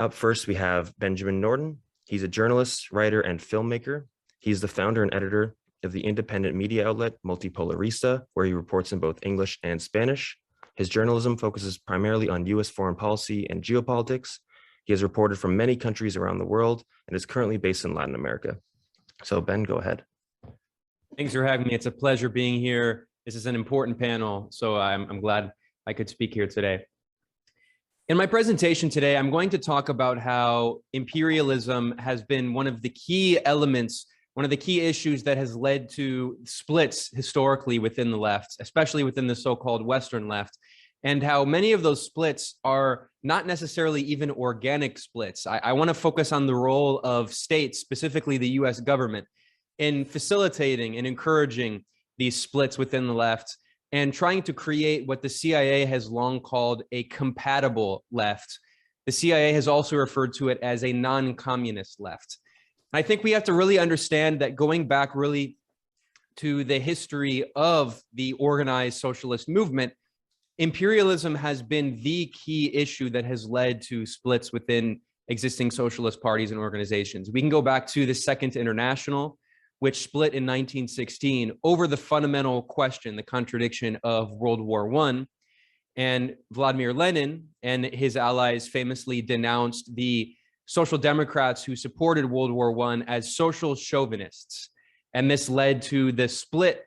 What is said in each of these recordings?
Up first, we have Benjamin Norton. He's a journalist, writer, and filmmaker. He's the founder and editor of the independent media outlet Multipolarista, where he reports in both English and Spanish. His journalism focuses primarily on US foreign policy and geopolitics. He has reported from many countries around the world and is currently based in Latin America. So Ben, go ahead. Thanks for having me. It's a pleasure being here. This is an important panel, so I'm glad I could speak here today. In my presentation today, I'm going to talk about how imperialism has been one of the key elements, one of the key issues that has led to splits historically within the left, especially within the so-called Western left, and how many of those splits are not necessarily even organic splits. I want to focus on the role of states, specifically the US government, in facilitating and encouraging these splits within the left and trying to create what the CIA has long called a compatible left. The CIA has also referred to it as a non-communist left. I think we have to really understand that going back really to the history of the organized socialist movement, imperialism has been the key issue that has led to splits within existing socialist parties and organizations. We can go back to the Second International, which split in 1916 over the fundamental question, the contradiction of World War I. And Vladimir Lenin and his allies famously denounced the Social Democrats who supported World War I as social chauvinists. And this led to the split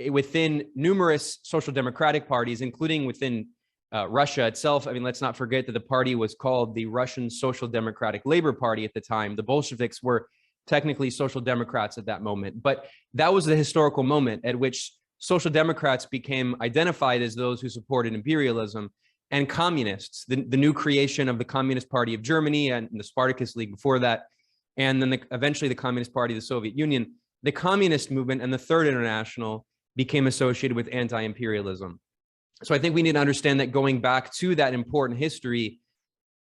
within numerous social democratic parties, including within Russia itself. I mean, let's not forget that the party was called the Russian Social Democratic Labor Party at the time. The Bolsheviks were technically social democrats at that moment, but that was the historical moment at which social democrats became identified as those who supported imperialism, and communists, the new creation of the Communist Party of Germany and the Spartacus League before that, and then eventually the Communist Party of the Soviet Union, the communist movement and the Third International became associated with anti-imperialism. So I think we need to understand that going back to that important history,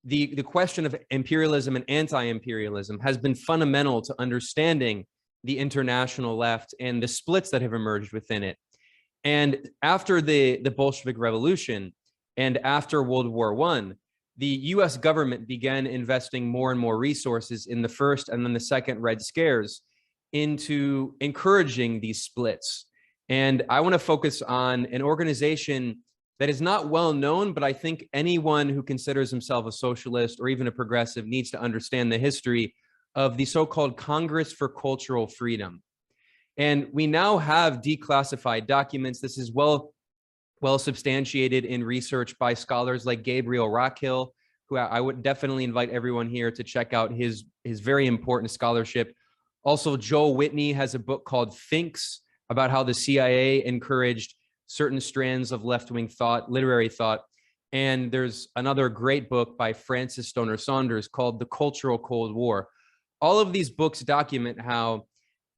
the question of imperialism and anti-imperialism has been fundamental to understanding the international left and the splits that have emerged within it. And after the Bolshevik Revolution and after World War I, the US government began investing more and more resources in the first and then the second Red Scares into encouraging these splits. And I want to focus on an organization that is not well known, but I think anyone who considers himself a socialist or even a progressive needs to understand the history of the so-called Congress for Cultural Freedom. And we now have declassified documents. This is well substantiated in research by scholars like Gabriel Rockhill, who I would definitely invite everyone here to check out his very important scholarship. Also, Joel Whitney has a book called Thinks about how the CIA encouraged certain strands of left-wing thought, literary thought. And there's another great book by Francis Stoner Saunders called The Cultural Cold War. All of these books document how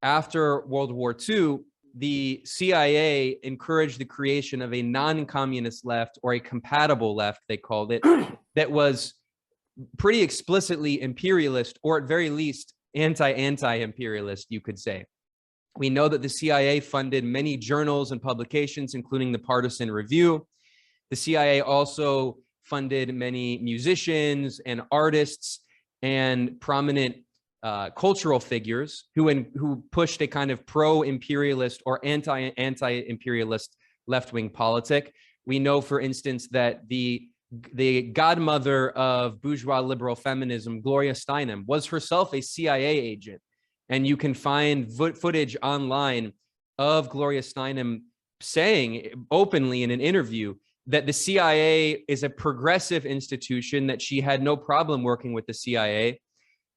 after World War II, the CIA encouraged the creation of a non-communist left, or a compatible left, they called it, that was pretty explicitly imperialist, or at very least anti-imperialist, you could say. We know that the CIA funded many journals and publications, including the Partisan Review. The CIA also funded many musicians and artists and prominent cultural figures who pushed a kind of pro-imperialist or anti-imperialist left-wing politic. We know, for instance, that the godmother of bourgeois liberal feminism, Gloria Steinem, was herself a CIA agent. And you can find footage online of Gloria Steinem saying openly in an interview that the CIA is a progressive institution, that she had no problem working with the CIA.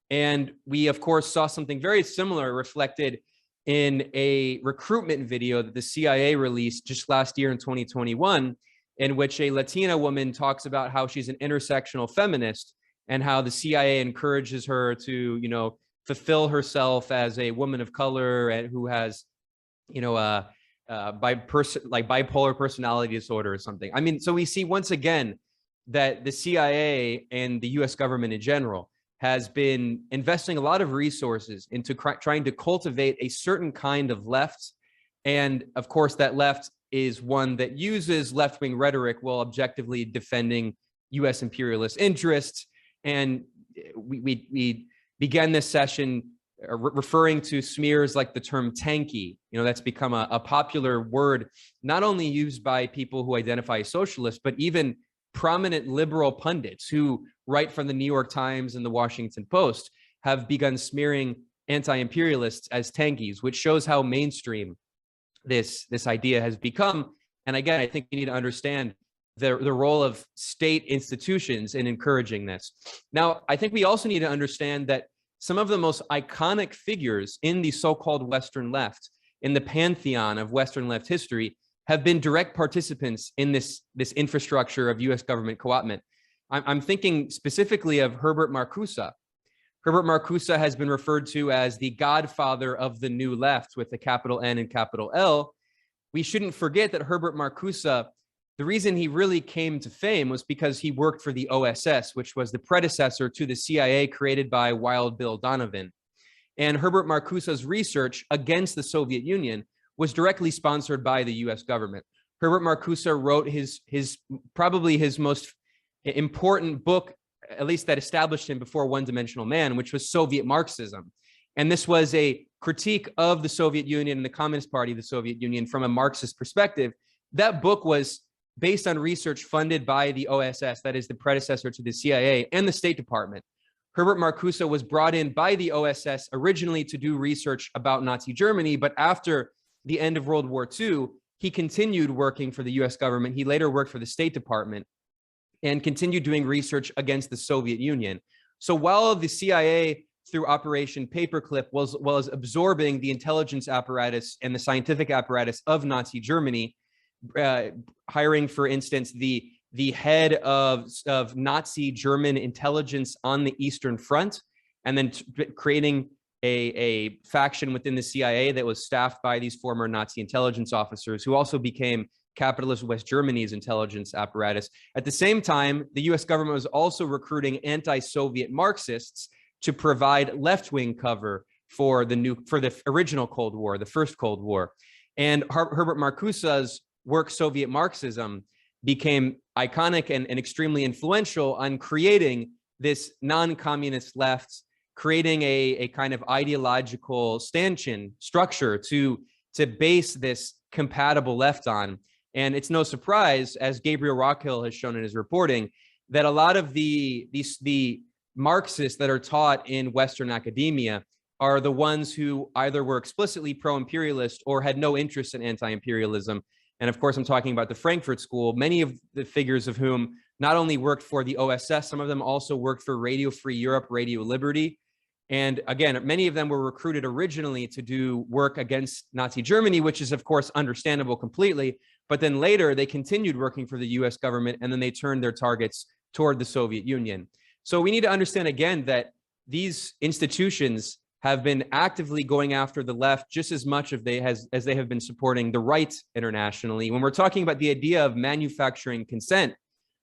And we, of course, saw something very similar reflected in a recruitment video that the CIA released just last year in 2021, in which a Latina woman talks about how she's an intersectional feminist and how the CIA encourages her to, fulfill herself as a woman of color and who has, bipolar personality disorder or something. I mean, so we see once again that the CIA and the US government in general has been investing a lot of resources into trying to cultivate a certain kind of left. And of course, that left is one that uses left-wing rhetoric while objectively defending US imperialist interests. And we began this session referring to smears like the term tanky. That's become a popular word, not only used by people who identify as socialists, but even prominent liberal pundits who write from the New York Times and the Washington Post have begun smearing anti-imperialists as tankies, which shows how mainstream this idea has become. And again, I think you need to understand the role of state institutions in encouraging this. Now, I think we also need to understand that some of the most iconic figures in the so-called Western left, in the pantheon of Western left history, have been direct participants in this infrastructure of US government co-opment. I'm thinking specifically of Herbert Marcuse. Herbert Marcuse has been referred to as the godfather of the new left with a capital N and capital L. We shouldn't forget that Herbert Marcuse, the reason he really came to fame was because he worked for the OSS, which was the predecessor to the CIA created by Wild Bill Donovan. And Herbert Marcuse's research against the Soviet Union was directly sponsored by the US government. Herbert Marcuse wrote probably his most important book, at least that established him before One-Dimensional Man, which was Soviet Marxism. And this was a critique of the Soviet Union and the Communist Party of the Soviet Union from a Marxist perspective. That book was based on research funded by the OSS, that is the predecessor to the CIA, and the State Department. Herbert Marcuse was brought in by the OSS originally to do research about Nazi Germany, but after the end of World War II, he continued working for the US government. He later worked for the State Department and continued doing research against the Soviet Union. So while the CIA, through Operation Paperclip, was absorbing the intelligence apparatus and the scientific apparatus of Nazi Germany, hiring, for instance, the head of Nazi German intelligence on the Eastern Front, and then creating a faction within the CIA that was staffed by these former Nazi intelligence officers who also became capitalist West Germany's intelligence apparatus. At the same time, the US government was also recruiting anti-Soviet Marxists to provide left-wing cover for the original Cold War, the first Cold War. And Herbert Marcuse's work, Soviet Marxism, became iconic and extremely influential on creating this non-communist left, creating a kind of ideological stanchion structure to base this compatible left on. And it's no surprise, as Gabriel Rockhill has shown in his reporting, that a lot of the Marxists that are taught in Western academia are the ones who either were explicitly pro-imperialist or had no interest in anti-imperialism. And of course, I'm talking about the Frankfurt School, many of the figures of whom not only worked for the OSS, some of them also worked for Radio Free Europe, Radio Liberty. And again, many of them were recruited originally to do work against Nazi Germany, which is, of course, understandable completely. But then later, they continued working for the US government, and then they turned their targets toward the Soviet Union. So we need to understand, again, that these institutions have been actively going after the left just as much as they have been supporting the right internationally. When we're talking about the idea of manufacturing consent,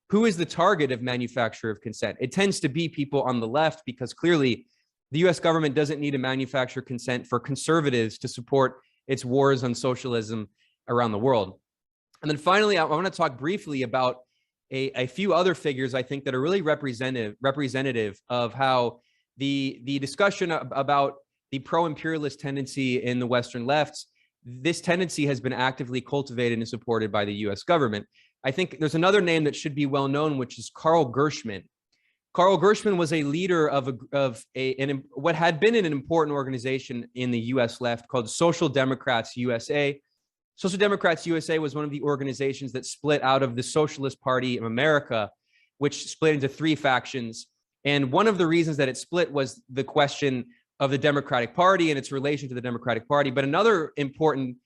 who is the target of manufacture of consent? It tends to be people on the left, because clearly the US government doesn't need to manufacture consent for conservatives to support its wars on socialism around the world. And then finally, I want to talk briefly about a few other figures I think that are really representative of how the discussion about the pro-imperialist tendency in the Western left, this tendency has been actively cultivated and supported by the US government. I think there's another name that should be well known, which is Carl Gershman. Carl Gershman was a leader of what had been an important organization in the US left called Social Democrats USA. Social Democrats USA was one of the organizations that split out of the Socialist Party of America, which split into three factions. And one of the reasons that it split was the question of the Democratic Party and its relation to the Democratic Party. But another important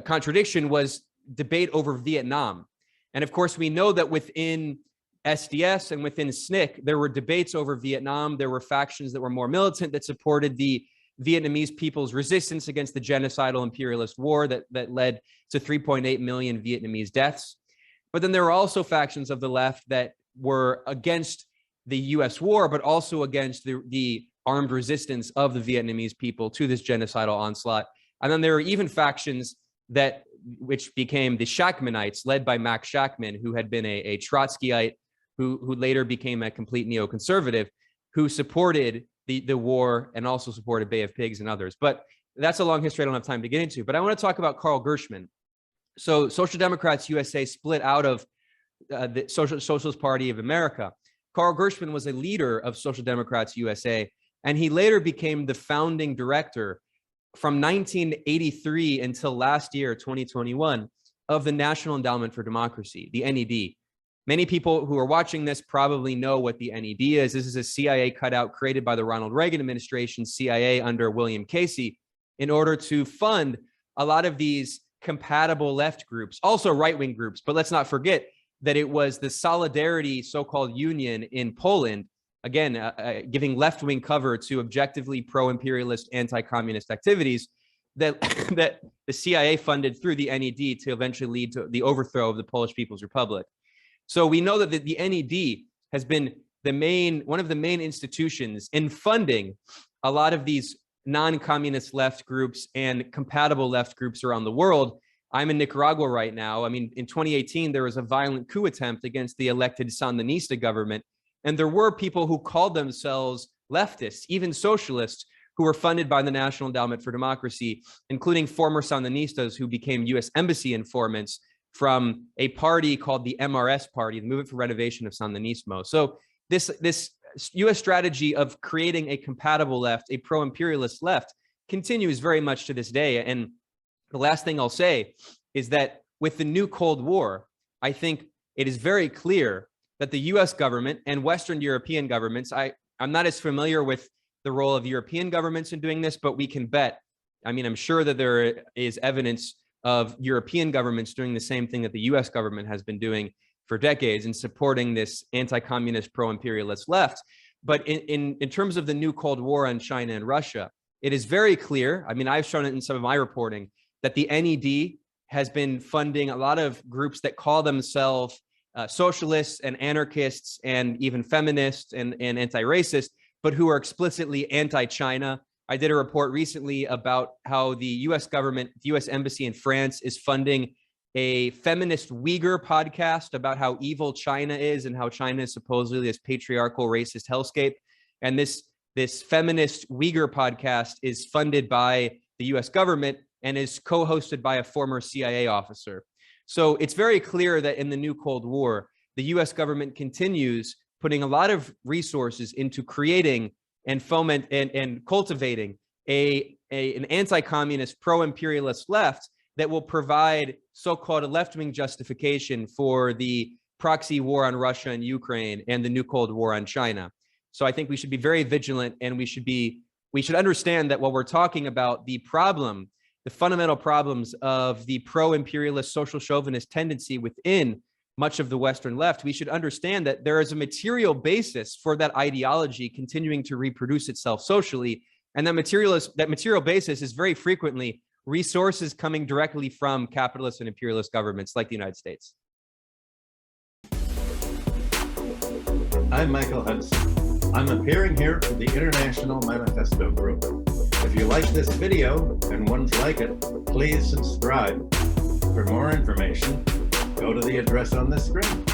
contradiction was debate over Vietnam. And of course, we know that within SDS and within SNCC, there were debates over Vietnam. There were factions that were more militant that supported the Vietnamese people's resistance against the genocidal imperialist war that led to 3.8 million Vietnamese deaths. But then there were also factions of the left that were against the US war, but also against the armed resistance of the Vietnamese people to this genocidal onslaught. And then there were even factions which became the Shachtmanites, led by Max Shachtman, who had been a Trotskyite, who later became a complete neoconservative. who supported the war and also supported Bay of Pigs and others. But that's a long history I don't have time to get into. But I want to talk about Carl Gershman. So Social Democrats USA split out of the Socialist Party of America. Carl Gershman was a leader of Social Democrats USA, and he later became the founding director from 1983 until last year, 2021, of the National Endowment for Democracy, the NED. Many people who are watching this probably know what the NED is. This is a CIA cutout created by the Ronald Reagan administration, CIA under William Casey, in order to fund a lot of these compatible left groups, also right-wing groups. But let's not forget that it was the Solidarity so-called union in Poland, again, giving left-wing cover to objectively pro-imperialist, anti-communist activities that, that the CIA funded through the NED to eventually lead to the overthrow of the Polish People's Republic. So we know that the NED has been one of the main institutions in funding a lot of these non-communist left groups and compatible left groups around the world. I'm in Nicaragua right now. I mean, in 2018, there was a violent coup attempt against the elected Sandinista government. And there were people who called themselves leftists, even socialists, who were funded by the National Endowment for Democracy, including former Sandinistas who became U.S. embassy informants from a party called the MRS Party, the Movement for Renovation of Sandinismo. So this U.S. strategy of creating a compatible left, a pro-imperialist left, continues very much to this day. And the last thing I'll say is that with the new Cold War, I think it is very clear that the US government and Western European governments, I'm not as familiar with the role of European governments in doing this, but we can bet, I mean, I'm sure that there is evidence of European governments doing the same thing that the US government has been doing for decades in supporting this anti-communist pro-imperialist left. But in terms of the new Cold War on China and Russia, it is very clear, I mean, I've shown it in some of my reporting, that the NED has been funding a lot of groups that call themselves socialists and anarchists and even feminists and anti-racist, but who are explicitly anti-China. I did a report recently about how the US government, the US embassy in France is funding a feminist Uyghur podcast about how evil China is and how China is supposedly this patriarchal racist hellscape. And this feminist Uyghur podcast is funded by the US government and is co-hosted by a former CIA officer. So it's very clear that in the new Cold War, the US government continues putting a lot of resources into creating and foment and cultivating an anti-communist, pro-imperialist left that will provide so-called left-wing justification for the proxy war on Russia and Ukraine and the new Cold War on China. So I think we should be very vigilant, and we should understand that while we're talking about the fundamental problems of the pro-imperialist social chauvinist tendency within much of the Western left, we should understand that there is a material basis for that ideology continuing to reproduce itself socially. And that material basis is very frequently resources coming directly from capitalist and imperialist governments like the United States. I'm Michael Hudson. I'm appearing here for the International Manifesto Group. If you like this video and ones like it, please subscribe. For more information, go to the address on the screen.